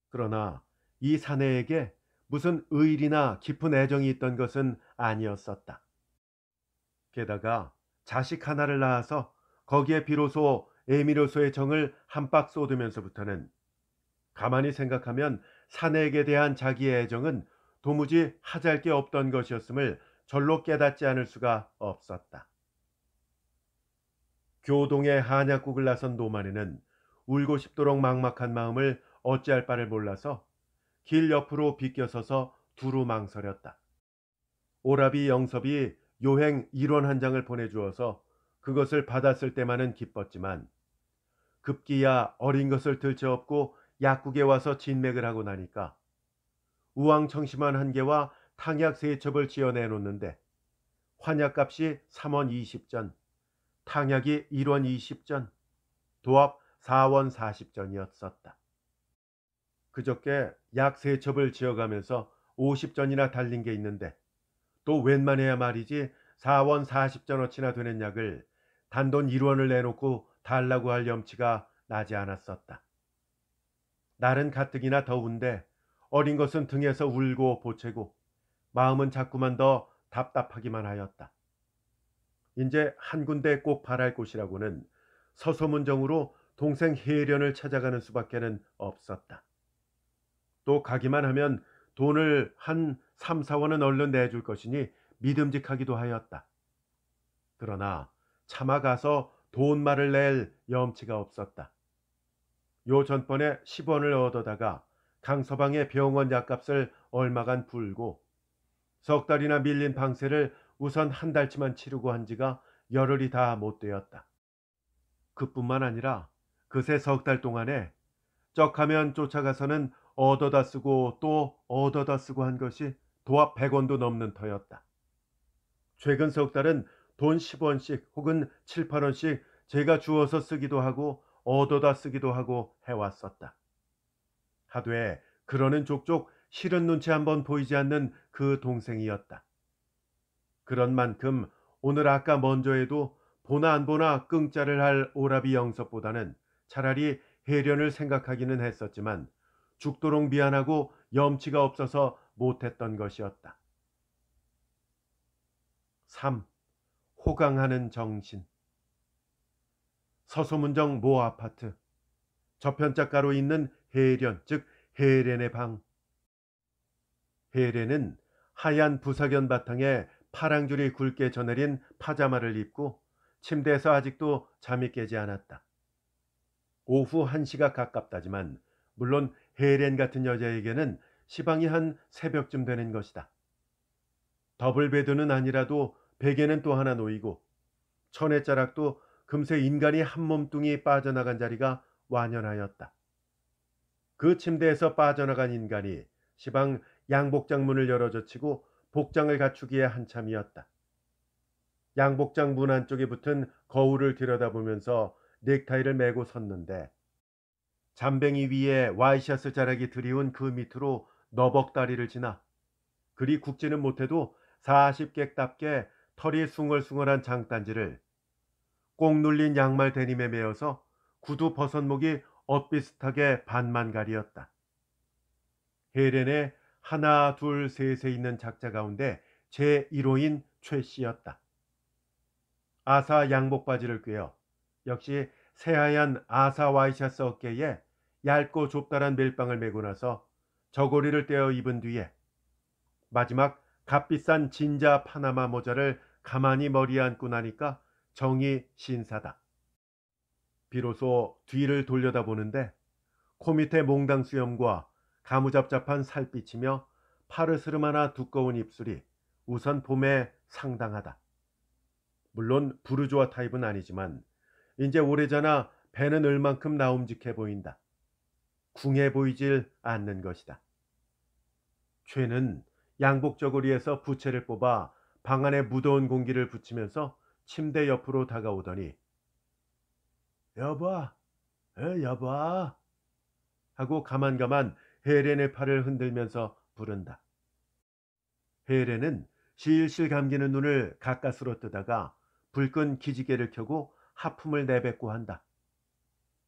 그러나 이 사내에게 무슨 의리나 깊은 애정이 있던 것은 아니었었다. 게다가 자식 하나를 낳아서 거기에 비로소 에미로서의 정을 한박 쏟으면서부터는 가만히 생각하면 사내에게 대한 자기의 애정은 도무지 하잘 게 없던 것이었음을 절로 깨닫지 않을 수가 없었다. 교동의 한약국을 나선 노만에는 울고 싶도록 막막한 마음을 어찌할 바를 몰라서 길 옆으로 비껴서서 두루 망설였다. 오라비 영섭이 요행 일원 한 장을 보내주어서 그것을 받았을 때만은 기뻤지만, 급기야 어린 것을 들쳐업고 약국에 와서 진맥을 하고 나니까 우왕청심환 한 개와 탕약 3첩을 지어내놓는데 환약값이 3원 20전, 탕약이 1원 20전, 도합 4원 40전이었었다. 그저께 약 3첩을 지어가면서 50전이나 달린 게 있는데 또 웬만해야 말이지 4원 40전어치나 되는 약을 단돈 1원을 내놓고 달라고 할 염치가 나지 않았었다. 날은 가뜩이나 더운데 어린 것은 등에서 울고 보채고 마음은 자꾸만 더 답답하기만 하였다. 이제 한 군데 꼭 바랄 곳이라고는 서소문정으로 동생 혜련을 찾아가는 수밖에는 없었다. 또 가기만 하면 돈을 한 3, 4원은 얼른 내줄 것이니 믿음직하기도 하였다. 그러나 차마 가서 돈말을 낼 염치가 없었다. 요 전번에 10원을 얻어다가 강서방의 병원 약값을 얼마간 불고 석 달이나 밀린 방세를 우선 한 달치만 치르고 한 지가 열흘이 다 못 되었다. 그뿐만 아니라 그새 석 달 동안에 쩍하면 쫓아가서는 얻어다 쓰고 또 얻어다 쓰고 한 것이 도합 100원도 넘는 터였다. 최근 석 달은 돈 10원씩 혹은 7, 8원씩 제가 주어서 쓰기도 하고 얻어다 쓰기도 하고 해왔었다. 하되 그러는 족족 싫은 눈치 한번 보이지 않는 그 동생이었다. 그런 만큼 오늘 아까 먼저 해도 보나 안 보나 끙짜를 할 오라비 영섭보다는 차라리 혜련을 생각하기는 했었지만 죽도록 미안하고 염치가 없어서 못했던 것이었다. 3. 호강하는 정신. 서소문정 모 아파트. 저편짝가로 있는 혜련, 즉 혜련의 방. 혜련은 하얀 부사견 바탕에 파랑줄이 굵게 저내린 파자마를 입고 침대에서 아직도 잠이 깨지 않았다. 오후 1시가 가깝다지만 물론 혜련 같은 여자에게는 시방이 한 새벽쯤 되는 것이다. 더블베드는 아니라도 베개는 또 하나 놓이고 천혜자락도 금세 인간이 한 몸뚱이 빠져나간 자리가 완연하였다. 그 침대에서 빠져나간 인간이 시방 양복장 문을 열어젖히고 복장을 갖추기에 한참이었다. 양복장 문 안쪽에 붙은 거울을 들여다보면서 넥타이를 메고 섰는데 잠뱅이 위에 와이셔츠 자락이 드리운 그 밑으로 너벅다리를 지나 그리 굵지는 못해도 40객답게 털이 숭얼숭얼한 장단지를 꼭 눌린 양말 데님에 매어서 구두 버선목이 엇비슷하게 반만 가리었다. 헤렌의 하나 둘 셋에 있는 작자 가운데 제1호인 최 씨였다. 아사 양복 바지를 꿰어 역시 새하얀 아사 와이셔츠 어깨에 얇고 좁다란 멜빵을 메고 나서 저고리를 떼어 입은 뒤에 마지막 값비싼 진자 파나마 모자를 가만히 머리에 안고 나니까 정이 신사다. 비로소 뒤를 돌려다보는데 코 밑에 몽당 수염과 가무잡잡한 살빛이며 파르스름하나 두꺼운 입술이 우선 봄에 상당하다. 물론 부르주아 타입은 아니지만 이제 오래전아 배는 을만큼 나움직해 보인다. 궁해 보이질 않는 것이다. 최는 양복 저고리에서 부채를 뽑아 방 안에 무더운 공기를 붙이면서 침대 옆으로 다가오더니 여보, 여보 하고 가만가만 헤렌의 팔을 흔들면서 부른다. 헤렌은 실실 감기는 눈을 가까스로 뜨다가 불끈 기지개를 켜고 하품을 내뱉고 한다.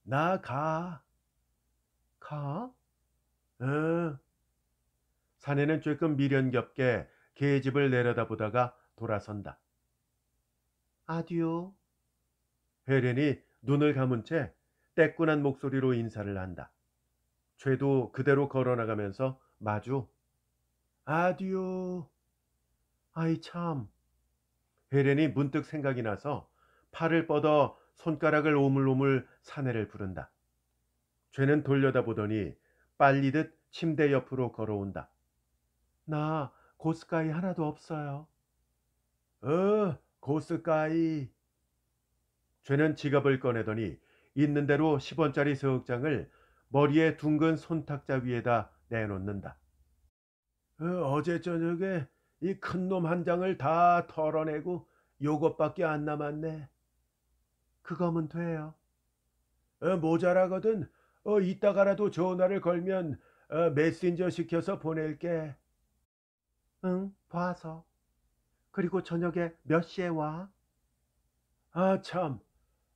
나 가. 가? 응. 사내는 조금 미련겹게 계집을 내려다보다가 돌아선다. 아디오. 헤렌이 눈을 감은 채 떼꾼한 목소리로 인사를 한다. 죄도 그대로 걸어나가면서 마주 아디오. 아이 참. 헤렌이 문득 생각이 나서 팔을 뻗어 손가락을 오물오물 사내를 부른다. 죄는 돌려다보더니 빨리듯 침대 옆으로 걸어온다. 나 고스카이 하나도 없어요. 고스카이. 죄는 지갑을 꺼내더니 있는 대로 10원짜리 서극장을 머리에 둥근 손탁자 위에다 내놓는다. 어제 저녁에 이 큰 놈 한 장을 다 털어내고 요것밖에 안 남았네. 그거면 돼요. 모자라거든. 이따가라도 전화를 걸면 메신저 시켜서 보낼게. 응, 봐서. 그리고 저녁에 몇 시에 와? 아, 참.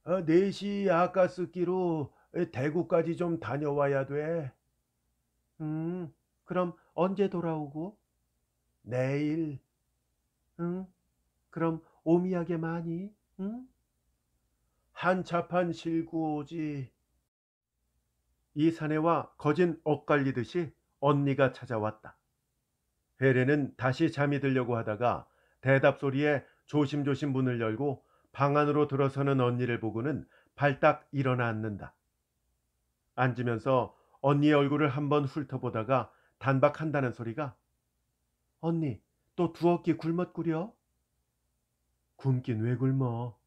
4시 아가스기로 대구까지 좀 다녀와야 돼. 그럼 언제 돌아오고? 내일. 응, 그럼 오미하게 많이? 응? 한차판 실고 오지. 이 사내와 거진 엇갈리듯이 언니가 찾아왔다. 헤렌은 다시 잠이 들려고 하다가 대답 소리에 조심조심 문을 열고 방 안으로 들어서는 언니를 보고는 발딱 일어나 앉는다. 앉으면서 언니의 얼굴을 한번 훑어보다가 단박한다는 소리가 언니 또 두었기 굶었구려? 굶긴 왜 굶어?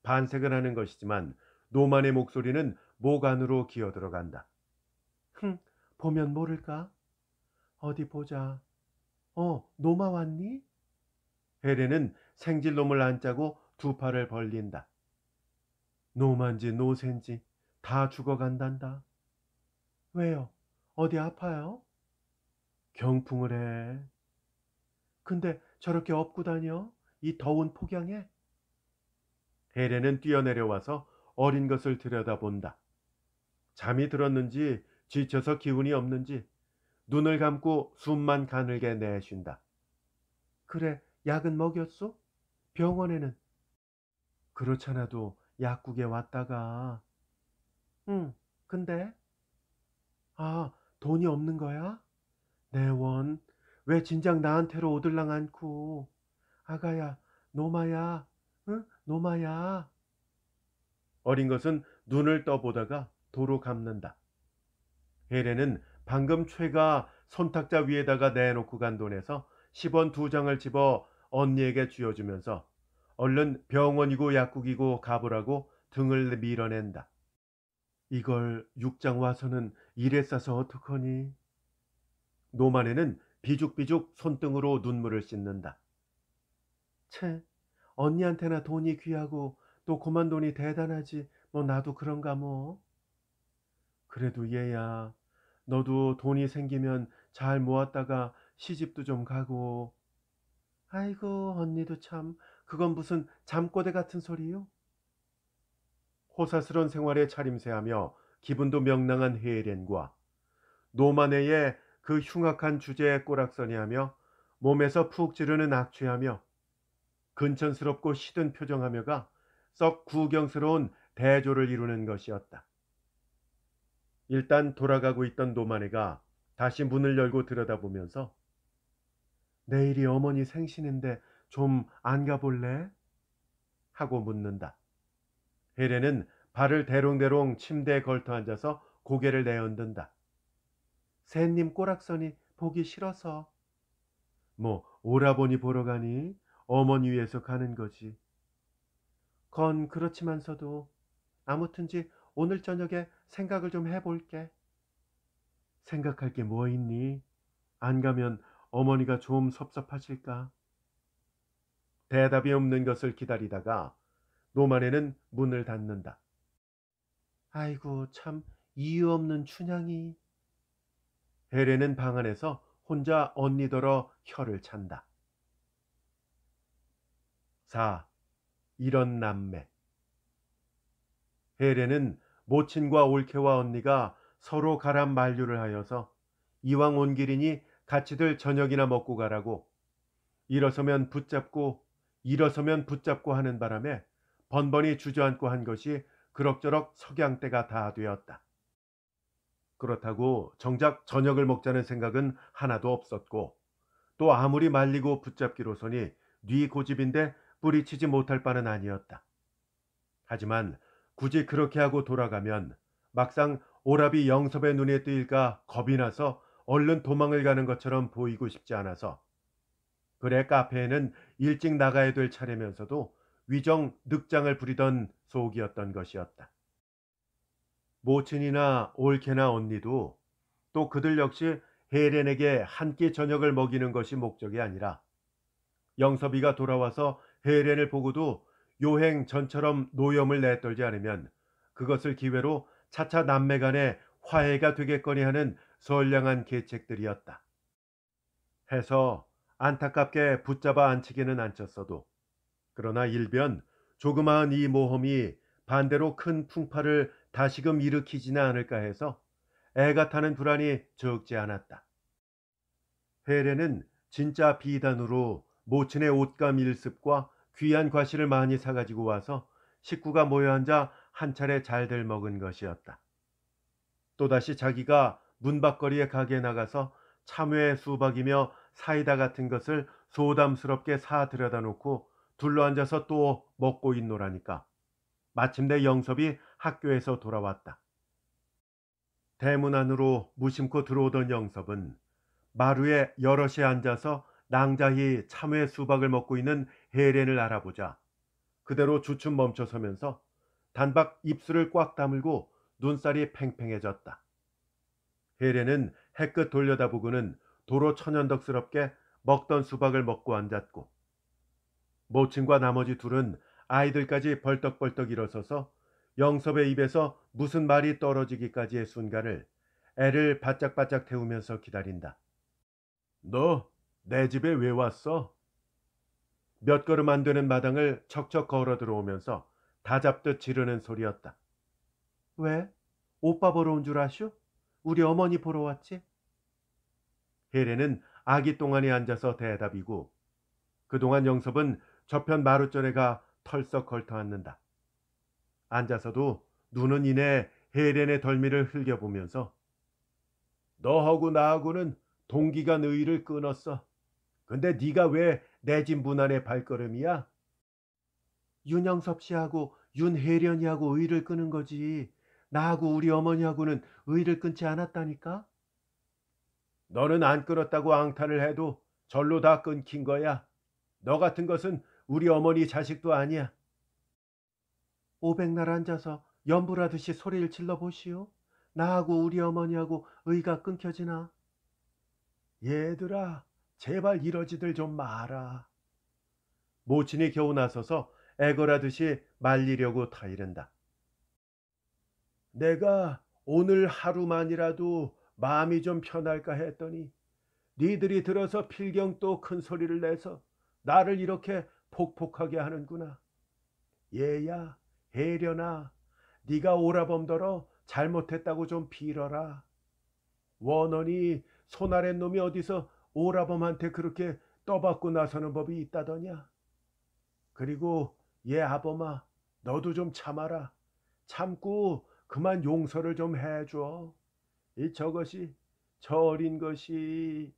반색을 하는 것이지만 노만의 목소리는 목 안으로 기어들어간다. 흥, 보면 모를까? 어디 보자. 노마 왔니? 헤렌은 생질놈을 안 짜고 두 팔을 벌린다. 노만지 노샌지 다 죽어간단다. 왜요? 어디 아파요? 경풍을 해. 근데 저렇게 업고 다녀? 이 더운 폭양에? 헤렌은 뛰어내려와서 어린 것을 들여다본다. 잠이 들었는지 지쳐서 기운이 없는지 눈을 감고 숨만 가늘게 내쉰다. 그래, 약은 먹였소? 병원에는? 그렇잖아도 약국에 왔다가. 응, 근데? 아, 돈이 없는 거야? 내 원, 왜 진작 나한테로 오들랑 않고. 아가야, 노마야, 응? 노마야. 어린 것은 눈을 떠보다가 도로 감는다. 헤렌은 방금 최가 손탁자 위에다가 내놓고 간 돈에서 10원 2장을 집어 언니에게 쥐어주면서 얼른 병원이고 약국이고 가보라고 등을 밀어낸다. 이걸 6장 와서는 일에 싸서 어떡하니? 노만에는 비죽비죽 손등으로 눈물을 씻는다. 채, 언니한테나 돈이 귀하고 또 고만 돈이 대단하지 뭐 나도 그런가 뭐. 그래도 얘야 너도 돈이 생기면 잘 모았다가 시집도 좀 가고. 아이고, 언니도 참, 그건 무슨 잠꼬대 같은 소리요? 호사스런 생활에 차림새하며 기분도 명랑한 헤렌과 노마네의 그 흉악한 주제에 꼬락서니하며 몸에서 푹 찌르는 악취하며 근천스럽고 시든 표정하며가 썩 구경스러운 대조를 이루는 것이었다. 일단 돌아가고 있던 노마네가 다시 문을 열고 들여다보면서 내일이 어머니 생신인데 좀 안 가볼래? 하고 묻는다. 헤레는 발을 대롱대롱 침대에 걸터 앉아서 고개를 내흔든다. 새님 꼬락서니 보기 싫어서. 뭐 오라버니 보러 가니 어머니 위해서 가는 거지. 건 그렇지만서도 아무튼지 오늘 저녁에 생각을 좀 해볼게. 생각할 게 뭐 있니? 안 가면 어머니가 좀 섭섭하실까? 대답이 없는 것을 기다리다가 노만에는 문을 닫는다. 아이고 참 이유 없는 춘향이. 헤레는 방 안에서 혼자 언니더러 혀를 찬다. 4. 이런 남매. 헤레는 모친과 올케와 언니가 서로 가란 만류를 하여서 이왕 온 길이니 같이들 저녁이나 먹고 가라고 일어서면 붙잡고 일어서면 붙잡고 하는 바람에 번번이 주저앉고 한 것이 그럭저럭 석양때가 다 되었다. 그렇다고 정작 저녁을 먹자는 생각은 하나도 없었고 또 아무리 말리고 붙잡기로서니 네 고집인데 뿌리치지 못할 바는 아니었다. 하지만 굳이 그렇게 하고 돌아가면 막상 오라비 영섭의 눈에 띄일까 겁이 나서 얼른 도망을 가는 것처럼 보이고 싶지 않아서 그래 카페에는 일찍 나가야 될 차례면서도 위정 늑장을 부리던 속이었던 것이었다. 모친이나 올케나 언니도 또 그들 역시 헤렌에게 한 끼 저녁을 먹이는 것이 목적이 아니라 영섭이가 돌아와서 헤렌을 보고도 요행 전처럼 노염을 내떨지 않으면 그것을 기회로 차차 남매 간의 화해가 되겠거니 하는 선량한 계책들이었다. 해서 안타깝게 붙잡아 앉히기는 않혔어도 그러나 일변 조그마한 이 모험이 반대로 큰 풍파를 다시금 일으키지는 않을까 해서 애가 타는 불안이 적지 않았다. 헤레는 진짜 비단으로 모친의 옷감 일습과 귀한 과실을 많이 사가지고 와서 식구가 모여 앉아 한 차례 잘들 먹은 것이었다. 또다시 자기가 문밖거리에 가게에 나가서 참외 수박이며 사이다 같은 것을 소담스럽게 사 들여다 놓고 둘러앉아서 또 먹고 있노라니까 마침내 영섭이 학교에서 돌아왔다. 대문 안으로 무심코 들어오던 영섭은 마루에 여럿이 앉아서 낭자히 참외 수박을 먹고 있는 헤렌을 알아보자 그대로 주춤 멈춰서면서 단박 입술을 꽉 다물고 눈살이 팽팽해졌다. 헤렌은 해끝 돌려다보고는 도로 천연덕스럽게 먹던 수박을 먹고 앉았고 모친과 나머지 둘은 아이들까지 벌떡벌떡 일어서서 영섭의 입에서 무슨 말이 떨어지기까지의 순간을 애를 바짝바짝 태우면서 기다린다. 너 내 집에 왜 왔어? 몇 걸음 안 되는 마당을 척척 걸어 들어오면서 다잡듯 지르는 소리였다. 왜? 오빠 보러 온 줄 아슈? 우리 어머니 보러 왔지? 헤레는 아기 똥안에 앉아서 대답이고 그동안 영섭은 저편 마루전에 가 털썩 걸터 앉는다. 앉아서도 눈은 이내 헤렌의 덜미를 흘겨보면서 너하고 나하고는 동기간 의의를 끊었어. 근데 네가 왜 내 집 문 안에 발걸음이야? 윤영섭 씨하고 윤혜련이하고 의의를 끊은 거지. 나하고 우리 어머니하고는 의의를 끊지 않았다니까? 너는 안 끊었다고 앙탈을 해도 절로 다 끊긴 거야. 너 같은 것은 우리 어머니 자식도 아니야. 오백날 앉아서 연불하듯이 소리를 질러 보시오. 나하고 우리 어머니하고 의가 끊겨지나? 얘들아, 제발 이러지들 좀 마라. 모친이 겨우 나서서 애걸하듯이 말리려고 타이른다. 내가 오늘 하루만이라도 마음이 좀 편할까 했더니 니들이 들어서 필경 또 큰 소리를 내서 나를 이렇게 폭폭하게 하는구나. 얘야, 혜련아, 네가 오라범더러 잘못했다고 좀 빌어라. 원원이 손아랫 놈이 어디서 오라범한테 그렇게 떠받고 나서는 법이 있다더냐. 그리고 얘 아범아, 너도 좀 참아라. 참고 그만 용서를 좀 해줘. 이 저것이 저 어린 것이.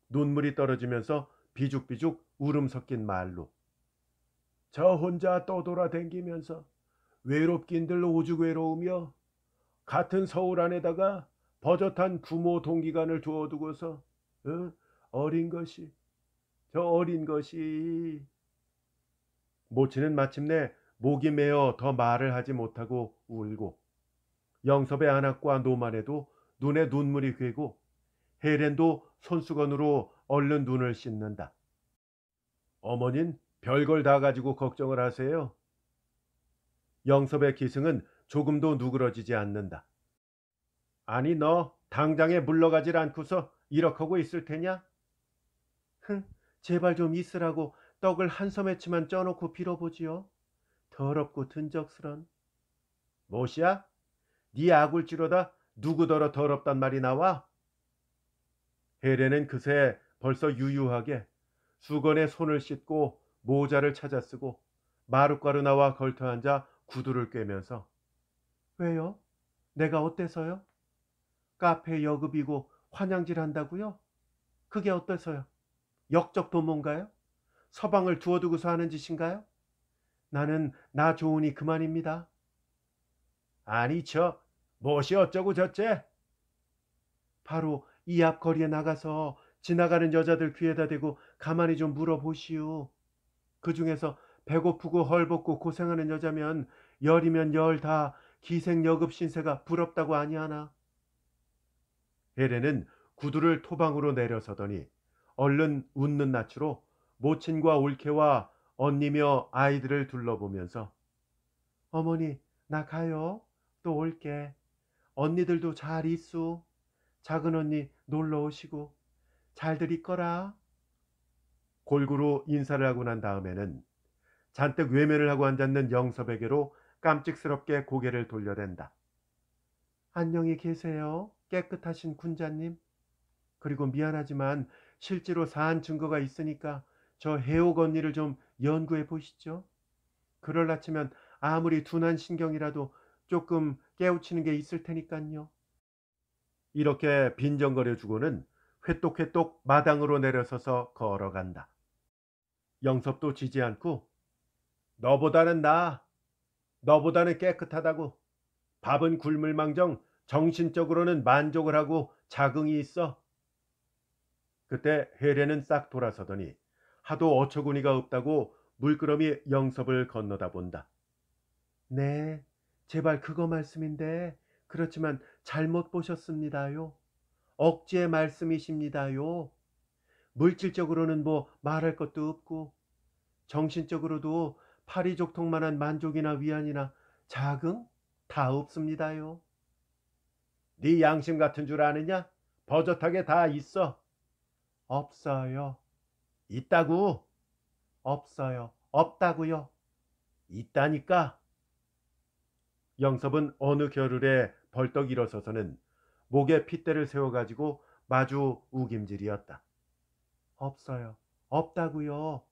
눈물이 떨어지면서 비죽비죽 울음 섞인 말로 저 혼자 떠돌아댕기면서 외롭긴들 오죽 외로우며 같은 서울 안에다가 버젓한 부모 동기간을 두어두고서 어린 것이 저 어린 것이. 모치는 마침내 목이 메어 더 말을 하지 못하고 울고 영섭의 안악과 노만에도 눈에 눈물이 괴고 헬렌도 손수건으로 얼른 눈을 씻는다. 어머닌 별걸 다 가지고 걱정을 하세요. 영섭의 기승은 조금도 누그러지지 않는다. 아니 너 당장에 물러가질 않고서 이렇게 하고 있을 테냐? 흥, 제발 좀 있으라고 떡을 한 섬에치만 쪄놓고 빌어보지요. 더럽고 든적스런. 뭐시야? 네 아굴찌로다 누구더러 더럽단 말이 나와? 헬렌은 그새 벌써 유유하게 수건에 손을 씻고 모자를 찾아 쓰고 마룻가루 나와 걸터앉아 구두를 꿰면서 왜요? 내가 어때서요? 카페 여급이고 환양질 한다고요? 그게 어때서요? 역적 도모인가요? 서방을 두어두고서 하는 짓인가요? 나는 나 좋으니 그만입니다. 아니 무엇이 어쩌고 저째? 바로 이 앞 거리에 나가서 지나가는 여자들 귀에다 대고 가만히 좀 물어보시오. 그 중에서 배고프고 헐벗고 고생하는 여자면 열이면 열 다 기생여급 신세가 부럽다고 아니하나. 헬렌은 구두를 토방으로 내려서더니 얼른 웃는 낯으로 모친과 올케와 언니며 아이들을 둘러보면서 어머니 나 가요. 또 올게. 언니들도 잘 있소. 작은 언니 놀러 오시고 잘들 있거라. 골고루 인사를 하고 난 다음에는 잔뜩 외면을 하고 앉았는 영섭에게로 깜찍스럽게 고개를 돌려댄다. 안녕히 계세요. 깨끗하신 군자님. 그리고 미안하지만 실제로 사한 증거가 있으니까 저 해옥 언니를 좀 연구해 보시죠. 그럴라치면 아무리 둔한 신경이라도 조금 깨우치는 게 있을 테니까요. 이렇게 빈정거려 주고는 회똑회똑 마당으로 내려서서 걸어간다. 영섭도 지지 않고 너보다는 나아. 너보다는 깨끗하다고. 밥은 굶을 망정 정신적으로는 만족을 하고 자긍이 있어. 그때 헬렌은 싹 돌아서더니 하도 어처구니가 없다고 물끄러미 영섭을 건너다 본다. 네, 제발 그거 말씀인데 그렇지만 잘못 보셨습니다요. 억지의 말씀이십니다요. 물질적으로는 뭐 말할 것도 없고 정신적으로도 파리족통만한 만족이나 위안이나 자긍 다 없습니다요. 네 양심 같은 줄 아느냐? 버젓하게 다 있어. 없어요. 있다고. 없어요. 없다고요. 있다니까. 영섭은 어느 겨를에 벌떡 일어서서는 목에 핏대를 세워가지고 마주 우김질이었다. 없어요. 없다고요.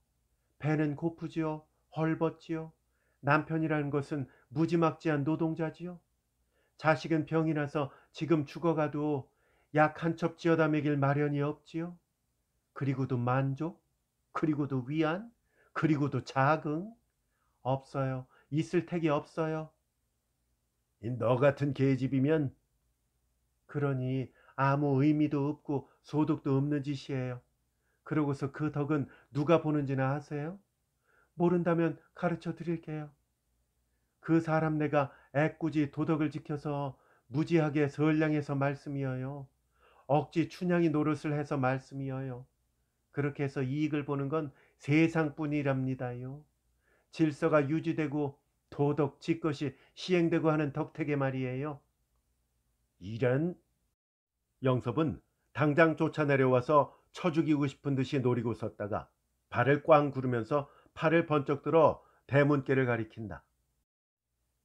배는 고프지요. 헐벗지요. 남편이라는 것은 무지막지한 노동자지요. 자식은 병이 나서 지금 죽어가도 약 한 첩 지어다 먹일 마련이 없지요. 그리고도 만족, 그리고도 위안, 그리고도 자긍 없어요. 있을 택이 없어요. 너 같은 계집이면 그러니 아무 의미도 없고 소득도 없는 짓이에요. 그러고서 그 덕은 누가 보는지나 아세요? 모른다면 가르쳐 드릴게요. 그 사람 내가 애꿎이 도덕을 지켜서 무지하게 선량해서 말씀이어요. 억지 춘향이 노릇을 해서 말씀이어요. 그렇게 해서 이익을 보는 건 세상뿐이랍니다요. 질서가 유지되고 도덕, 지것이 시행되고 하는 덕택에 말이에요. 이런. 영섭은 당장 쫓아내려와서 쳐 죽이고 싶은 듯이 노리고 섰다가 발을 꽝 구르면서 팔을 번쩍 들어 대문께를 가리킨다.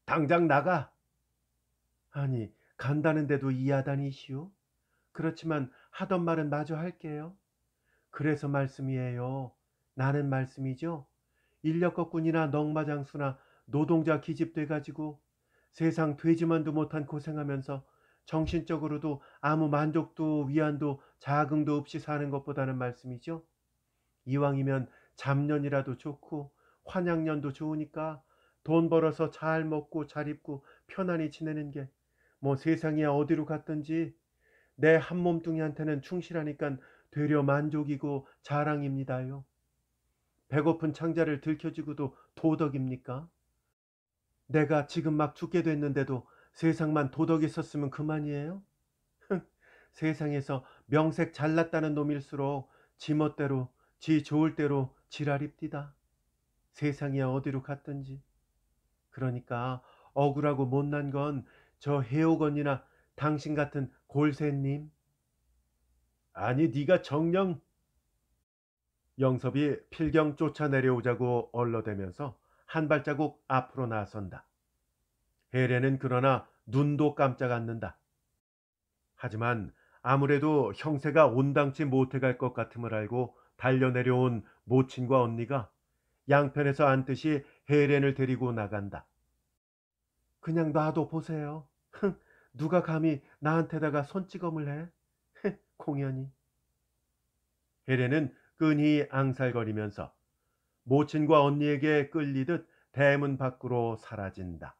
당장 나가! 아니, 간다는데도 이하다니시오? 그렇지만 하던 말은 마저 할게요. 그래서 말씀이에요. 나는 말씀이죠. 인력거꾼이나 넝마장수나 노동자 기집돼 가지고 세상 되지만도 못한 고생하면서 정신적으로도 아무 만족도 위안도 자긍도 없이 사는 것보다는 말씀이죠. 이왕이면 잡년이라도 좋고 환양년도 좋으니까 돈 벌어서 잘 먹고 잘 입고 편안히 지내는 게 뭐 세상이야 어디로 갔든지 내 한 몸뚱이한테는 충실하니까 되려 만족이고 자랑입니다요. 배고픈 창자를 들켜주고도 도덕입니까? 내가 지금 막 죽게 됐는데도 세상만 도덕이 있었으면 그만이에요? 세상에서 명색 잘났다는 놈일수록 지멋대로 지 좋을 대로 지랄입디다. 세상이야 어디로 갔든지. 그러니까 억울하고 못난 건 저 해옥언니나 당신 같은 골새님. 아니 네가 정녕. 영섭이 필경 쫓아내려오자고 얼러대면서 한 발자국 앞으로 나선다. 해례는 그러나 눈도 깜짝 않는다. 하지만 아무래도 형세가 온당치 못해갈 것 같음을 알고 달려내려온 모친과 언니가 양편에서 앉듯이 해렌을 데리고 나간다. 그냥 놔둬 보세요. 누가 감히 나한테다가 손찌검을 해? 공연히. 해렌은 끈히 앙살거리면서 모친과 언니에게 끌리듯 대문 밖으로 사라진다.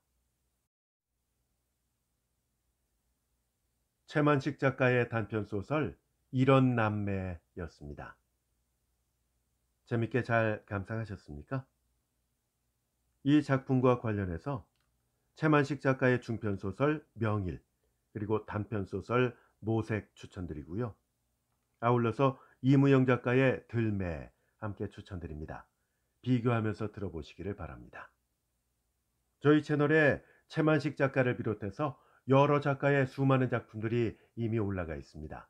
최만식 작가의 단편소설 이런 남매였습니다. 재밌게 잘 감상하셨습니까? 이 작품과 관련해서 최만식 작가의 중편소설 명일 그리고 단편소설 모색 추천드리고요. 아울러서 이무영 작가의 들매 함께 추천드립니다. 비교하면서 들어보시기를 바랍니다. 저희 채널에 최만식 작가를 비롯해서 여러 작가의 수많은 작품들이 이미 올라가 있습니다.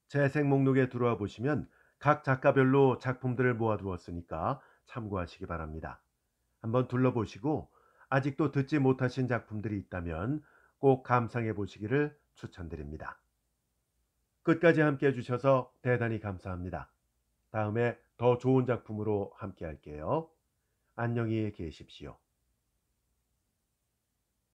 재생 목록에 들어와 보시면 각 작가별로 작품들을 모아두었으니까 참고하시기 바랍니다. 한번 둘러보시고 아직도 듣지 못하신 작품들이 있다면 꼭 감상해 보시기를 추천드립니다. 끝까지 함께 해주셔서 대단히 감사합니다. 다음에 더 좋은 작품으로 함께 할게요. 안녕히 계십시오.